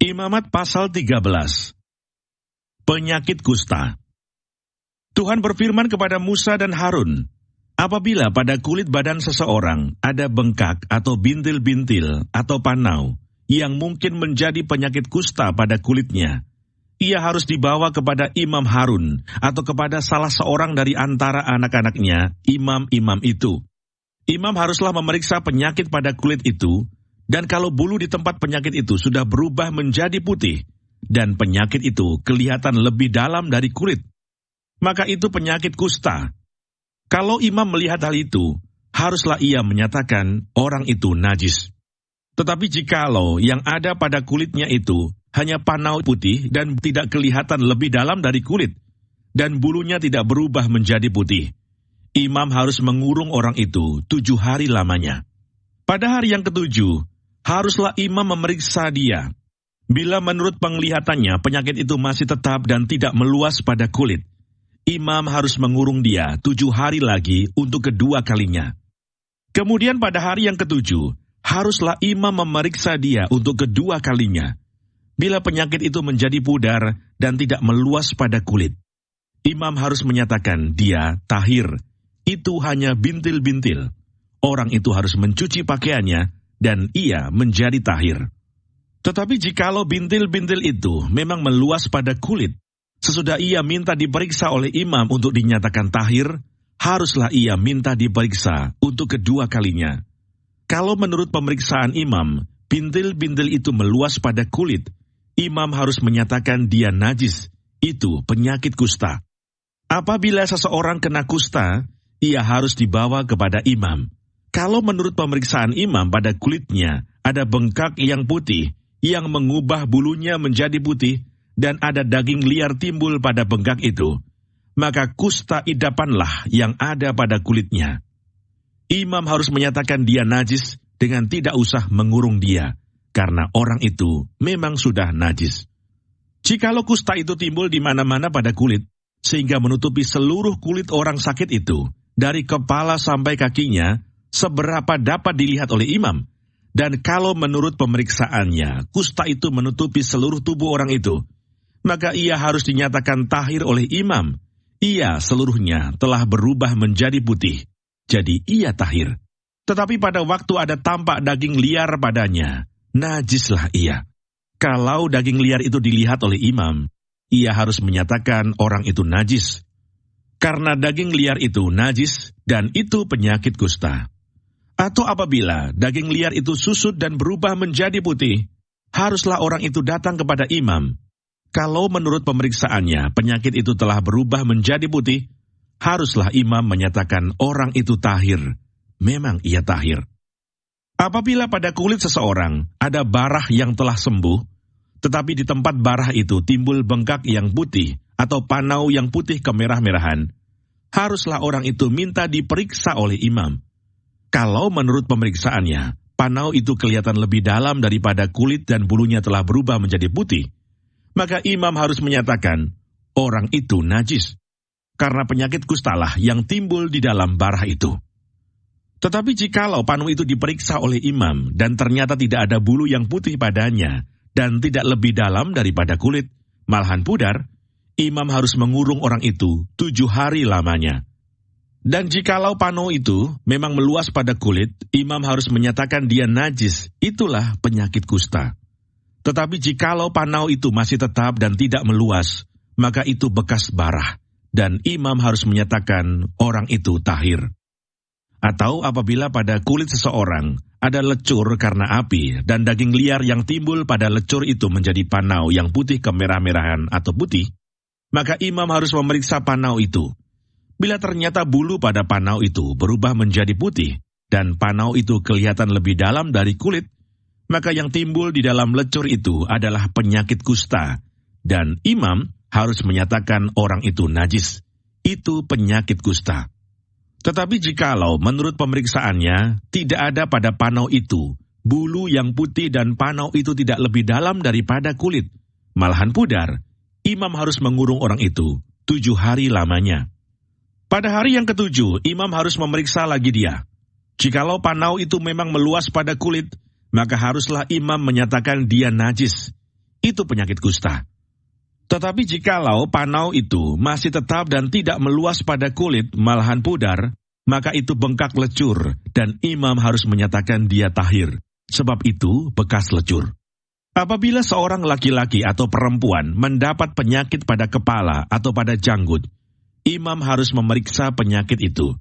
Imamat pasal 13. Penyakit kusta. Tuhan berfirman kepada Musa dan Harun, apabila pada kulit badan seseorang ada bengkak atau bintil-bintil atau panau yang mungkin menjadi penyakit kusta pada kulitnya, ia harus dibawa kepada Imam Harun atau kepada salah seorang dari antara anak-anaknya, imam-imam itu. Imam haruslah memeriksa penyakit pada kulit itu, dan kalau bulu di tempat penyakit itu sudah berubah menjadi putih, dan penyakit itu kelihatan lebih dalam dari kulit, maka itu penyakit kusta. Kalau imam melihat hal itu, haruslah ia menyatakan orang itu najis. Tetapi jikalau yang ada pada kulitnya itu hanya panau putih dan tidak kelihatan lebih dalam dari kulit, dan bulunya tidak berubah menjadi putih, imam harus mengurung orang itu 7 hari lamanya. Pada hari yang ke-7, haruslah imam memeriksa dia. Bila menurut penglihatannya penyakit itu masih tetap dan tidak meluas pada kulit, imam harus mengurung dia 7 hari lagi untuk kedua kalinya. Kemudian pada hari yang ke-7, haruslah imam memeriksa dia untuk kedua kalinya. Bila penyakit itu menjadi pudar dan tidak meluas pada kulit, imam harus menyatakan dia tahir. Itu hanya bintil-bintil. Orang itu harus mencuci pakaiannya, dan ia menjadi tahir. Tetapi jikalau bintil-bintil itu memang meluas pada kulit, sesudah ia minta diperiksa oleh imam untuk dinyatakan tahir, haruslah ia minta diperiksa untuk kedua kalinya. Kalau menurut pemeriksaan imam, bintil-bintil itu meluas pada kulit, imam harus menyatakan dia najis, itu penyakit kusta. Apabila seseorang kena kusta, ia harus dibawa kepada imam. Kalau menurut pemeriksaan imam pada kulitnya ada bengkak yang putih, yang mengubah bulunya menjadi putih, dan ada daging liar timbul pada bengkak itu, maka kusta idapanlah yang ada pada kulitnya. Imam harus menyatakan dia najis dengan tidak usah mengurung dia, karena orang itu memang sudah najis. Jikalau kusta itu timbul di mana-mana pada kulit, sehingga menutupi seluruh kulit orang sakit itu, dari kepala sampai kakinya, seberapa dapat dilihat oleh imam, dan kalau menurut pemeriksaannya, kusta itu menutupi seluruh tubuh orang itu, maka ia harus dinyatakan tahir oleh imam. Ia seluruhnya telah berubah menjadi putih, jadi ia tahir. Tetapi pada waktu ada tampak daging liar padanya, najislah ia. Kalau daging liar itu dilihat oleh imam, ia harus menyatakan orang itu najis. Karena daging liar itu najis, dan itu penyakit kusta. Atau apabila daging liar itu susut dan berubah menjadi putih, haruslah orang itu datang kepada imam. Kalau menurut pemeriksaannya penyakit itu telah berubah menjadi putih, haruslah imam menyatakan orang itu tahir. Memang ia tahir. Apabila pada kulit seseorang ada barah yang telah sembuh, tetapi di tempat barah itu timbul bengkak yang putih atau panau yang putih kemerah-merahan, haruslah orang itu minta diperiksa oleh imam. Kalau menurut pemeriksaannya, panau itu kelihatan lebih dalam daripada kulit dan bulunya telah berubah menjadi putih, maka imam harus menyatakan, orang itu najis, karena penyakit kustalah yang timbul di dalam barah itu. Tetapi jikalau panau itu diperiksa oleh imam, dan ternyata tidak ada bulu yang putih padanya, dan tidak lebih dalam daripada kulit, malahan pudar, imam harus mengurung orang itu 7 hari lamanya. Dan jikalau panau itu memang meluas pada kulit, imam harus menyatakan dia najis, itulah penyakit kusta. Tetapi jikalau panau itu masih tetap dan tidak meluas, maka itu bekas barah, dan imam harus menyatakan orang itu tahir. Atau apabila pada kulit seseorang ada lecur karena api, dan daging liar yang timbul pada lecur itu menjadi panau yang putih kemerah-merahan atau putih, maka imam harus memeriksa panau itu. Bila ternyata bulu pada panau itu berubah menjadi putih, dan panau itu kelihatan lebih dalam dari kulit, maka yang timbul di dalam lecur itu adalah penyakit kusta, dan imam harus menyatakan orang itu najis. Itu penyakit kusta. Tetapi jikalau menurut pemeriksaannya tidak ada pada panau itu bulu yang putih dan panau itu tidak lebih dalam daripada kulit, malahan pudar, imam harus mengurung orang itu 7 hari lamanya. Pada hari yang ke-7, imam harus memeriksa lagi dia. Jikalau panau itu memang meluas pada kulit, maka haruslah imam menyatakan dia najis. itu penyakit kusta. Tetapi jikalau panau itu masih tetap dan tidak meluas pada kulit, malahan pudar, maka itu bengkak lecur, dan imam harus menyatakan dia tahir, sebab itu bekas lecur. Apabila seorang laki-laki atau perempuan mendapat penyakit pada kepala atau pada janggut, imam harus memeriksa penyakit itu.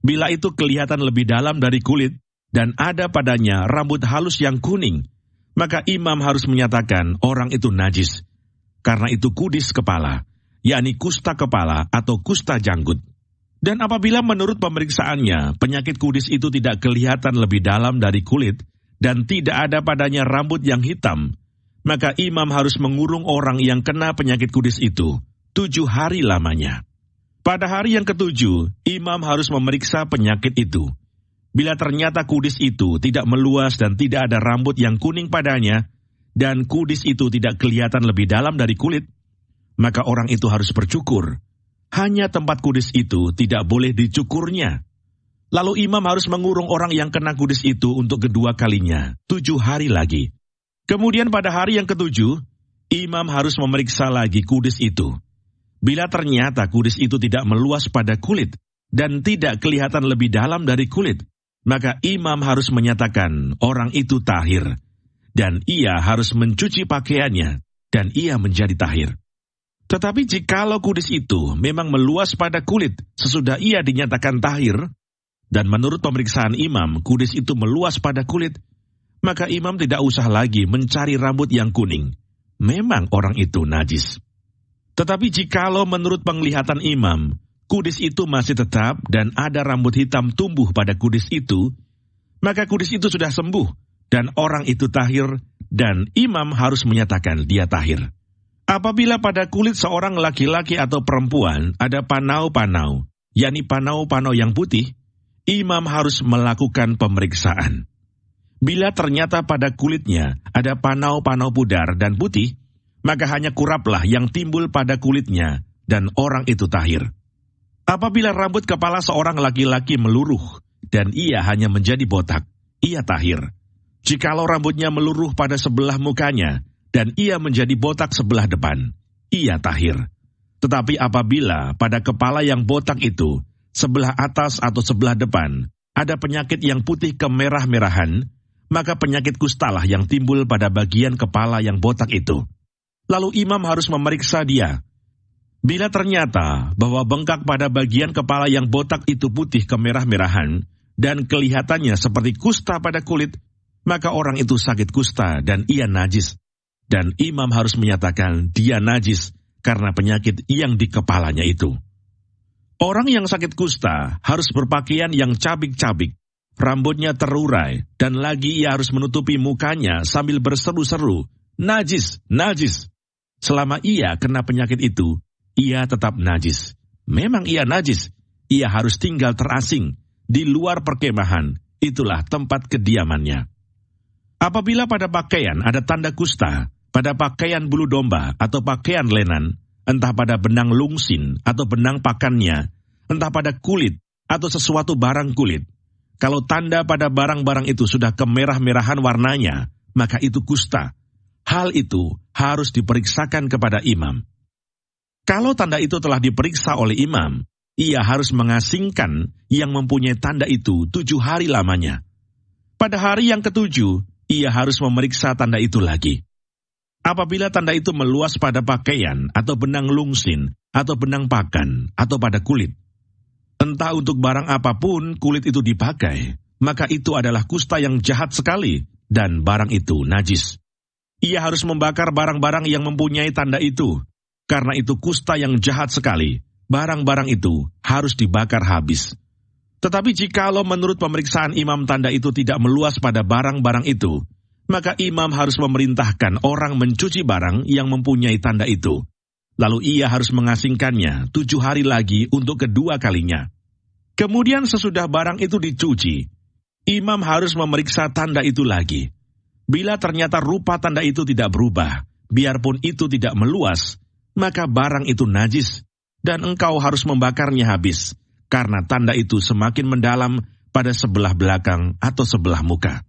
Bila itu kelihatan lebih dalam dari kulit, dan ada padanya rambut halus yang kuning, maka imam harus menyatakan orang itu najis, karena itu kudis kepala, yakni kusta kepala atau kusta janggut. Dan apabila menurut pemeriksaannya, penyakit kudis itu tidak kelihatan lebih dalam dari kulit, dan tidak ada padanya rambut yang hitam, maka imam harus mengurung orang yang kena penyakit kudis itu 7 hari lamanya. Pada hari yang ke-7, imam harus memeriksa penyakit itu. Bila ternyata kudis itu tidak meluas dan tidak ada rambut yang kuning padanya, dan kudis itu tidak kelihatan lebih dalam dari kulit, maka orang itu harus bercukur. Hanya tempat kudis itu tidak boleh dicukurnya. Lalu imam harus mengurung orang yang kena kudis itu untuk kedua kalinya, 7 hari lagi. Kemudian pada hari yang ke-7, imam harus memeriksa lagi kudis itu. Bila ternyata kudis itu tidak meluas pada kulit, dan tidak kelihatan lebih dalam dari kulit, maka imam harus menyatakan orang itu tahir, dan ia harus mencuci pakaiannya, dan ia menjadi tahir. Tetapi jikalau kudis itu memang meluas pada kulit sesudah ia dinyatakan tahir, dan menurut pemeriksaan imam kudis itu meluas pada kulit, maka imam tidak usah lagi mencari rambut yang kuning. Memang orang itu najis. Tetapi jikalau menurut penglihatan imam, kudis itu masih tetap dan ada rambut hitam tumbuh pada kudis itu, maka kudis itu sudah sembuh, dan orang itu tahir, dan imam harus menyatakan dia tahir. Apabila pada kulit seorang laki-laki atau perempuan ada panau-panau, yakni panau-panau yang putih, imam harus melakukan pemeriksaan. Bila ternyata pada kulitnya ada panau-panau pudar dan putih, maka hanya kuraplah yang timbul pada kulitnya, dan orang itu tahir. Apabila rambut kepala seorang laki-laki meluruh, dan ia hanya menjadi botak, ia tahir. Jikalau rambutnya meluruh pada sebelah mukanya, dan ia menjadi botak sebelah depan, ia tahir. Tetapi apabila pada kepala yang botak itu, sebelah atas atau sebelah depan, ada penyakit yang putih kemerah-merahan, maka penyakit kustalah yang timbul pada bagian kepala yang botak itu. Lalu imam harus memeriksa dia. Bila ternyata bahwa bengkak pada bagian kepala yang botak itu putih kemerah-merahan, dan kelihatannya seperti kusta pada kulit, maka orang itu sakit kusta dan ia najis. Dan imam harus menyatakan dia najis karena penyakit yang di kepalanya itu. Orang yang sakit kusta harus berpakaian yang cabik-cabik, rambutnya terurai, dan lagi ia harus menutupi mukanya sambil berseru-seru, najis, najis. Selama ia kena penyakit itu, ia tetap najis. Memang ia najis, ia harus tinggal terasing di luar perkemahan, itulah tempat kediamannya. Apabila pada pakaian ada tanda kusta, pada pakaian bulu domba atau pakaian lenan, entah pada benang lungsin atau benang pakannya, entah pada kulit atau sesuatu barang kulit, kalau tanda pada barang-barang itu sudah kemerah-merahan warnanya, maka itu kusta. Hal itu harus diperiksakan kepada imam. Kalau tanda itu telah diperiksa oleh imam, ia harus mengasingkan yang mempunyai tanda itu 7 hari lamanya. Pada hari yang ke-7, ia harus memeriksa tanda itu lagi. Apabila tanda itu meluas pada pakaian, atau benang lungsin, atau benang pakan, atau pada kulit, entah untuk barang apapun kulit itu dipakai, maka itu adalah kusta yang jahat sekali, dan barang itu najis. Ia harus membakar barang-barang yang mempunyai tanda itu, karena itu kusta yang jahat sekali. Barang-barang itu harus dibakar habis. Tetapi jikalau menurut pemeriksaan imam tanda itu tidak meluas pada barang-barang itu, maka imam harus memerintahkan orang mencuci barang yang mempunyai tanda itu. Lalu ia harus mengasingkannya 7 hari lagi untuk kedua kalinya. Kemudian sesudah barang itu dicuci, imam harus memeriksa tanda itu lagi. Bila ternyata rupa tanda itu tidak berubah, biarpun itu tidak meluas, maka barang itu najis, dan engkau harus membakarnya habis, karena tanda itu semakin mendalam pada sebelah belakang atau sebelah muka.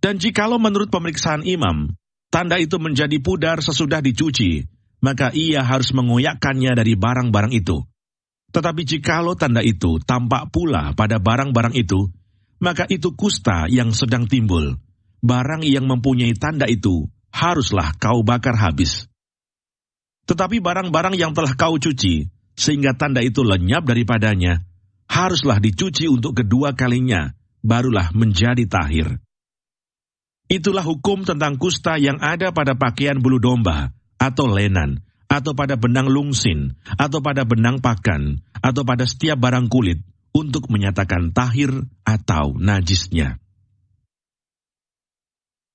Dan jikalau menurut pemeriksaan imam, tanda itu menjadi pudar sesudah dicuci, maka ia harus mengoyakkannya dari barang-barang itu. Tetapi jikalau tanda itu tampak pula pada barang-barang itu, maka itu kusta yang sedang timbul. Barang yang mempunyai tanda itu haruslah kau bakar habis. Tetapi barang-barang yang telah kau cuci, sehingga tanda itu lenyap daripadanya, haruslah dicuci untuk kedua kalinya, barulah menjadi tahir. Itulah hukum tentang kusta yang ada pada pakaian bulu domba, atau lenan, atau pada benang lungsin, atau pada benang pakan, atau pada setiap barang kulit, untuk menyatakan tahir atau najisnya.